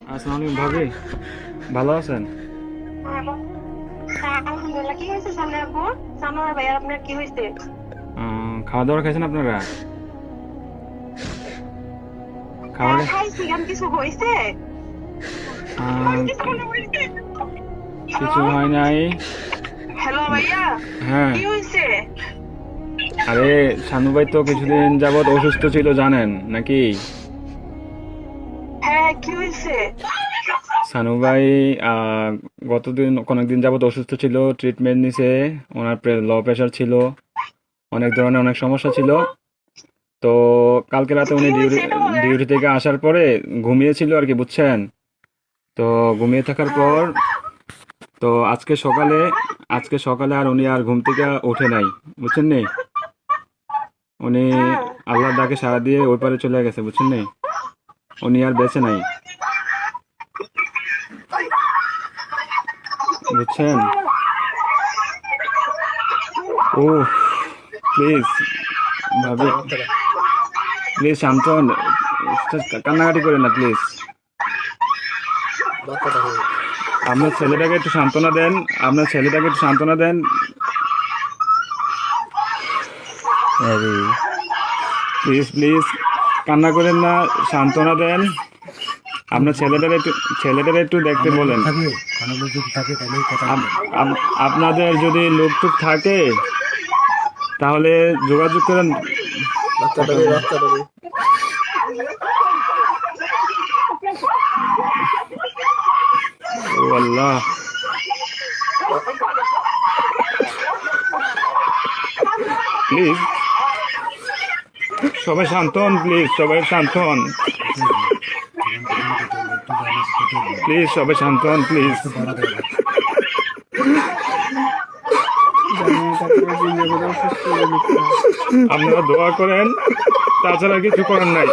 আসসালামু আলাইকুম ভাবি, ভালো আছেন? হ্যালো। হ্যাঁ, আলহামদুলিল্লাহ। কি হয়েছে সামনে আপু? সানোয়ার ভাইয়ার আপনার কি হয়েছে? খাওয়া দাওয়া খাইছেন আপনারা? খাবার হ্যাঁ, খাইছি। কেন কিছু হয়েছে? আহ, কিছু মনে হয়েছে? হ্যালো। কিছু হয় নাই। হ্যালো ভাইয়া, হ্যাঁ, কি হয়েছে? আরে শানু ভাই তো কিছুদিন যাবত অসুস্থ ছিল জানেন নাকি? হ্যাঁ, কি হয়েছে? শানু ভাই আহ, অনেকদিন যাবত অসুস্থ ছিল, ট্রিটমেন্ট নিছে। ওনার লো প্রেশার ছিল, অনেক ধরনের অনেক সমস্যা ছিল। তো কালকে রাতে উনি কি হয়েছে এটা বলেন। ডিউটি থেকে আসার পরে ঘুমিয়েছিল আর কি, বুঝছেন? তো ঘুমিয়ে থাকার হ্যাঁ। পর তো আজকে সকালে আর উনি আর ঘুম থেকে ওঠে নাই, বুঝছেন নি? উনি হ্যাঁ। আল্লাহর ডাকে সাড়া দিয়ে ওই পারে চলে গেছে, বুঝছেন নি? উনি আর বেঁচে নাই, বুঝছেন? ও, প্লিজ ভাবি, প্লিজ শান্ত হন। কান্নাকাটি করেন না প্লিজ। আপনার ছেলেটাকে একটু সান্ত্বনা দেন। আরে প্লিজ প্লিজ, কান্না করেন না, সান্ত্বনা দেন। আপনার ছেলেটার একটু দেখতে অনেক লোক বলেন। থাকে, অনেক লোক যদি থাকে তাহলেই কথা আপ- বলেন। আপনাদের যদি লোকটুক থাকে তাহলে যোগাযোগ করেন। কথা বলেন। ও আল্লাহ, প্লিজ সবাই শান্ত হন, প্লিজ সবাই শান্ত হন, কেটে দিন, যখন এখানে কেটে দিন, একটু জানিস কেটে দিন, প্লিজ সবাই শান্ত হন, প্লিজ। একটু বাড়া দেয় না। আপনারা দোয়া করেন, তাছাড়া কিছু করার নাই।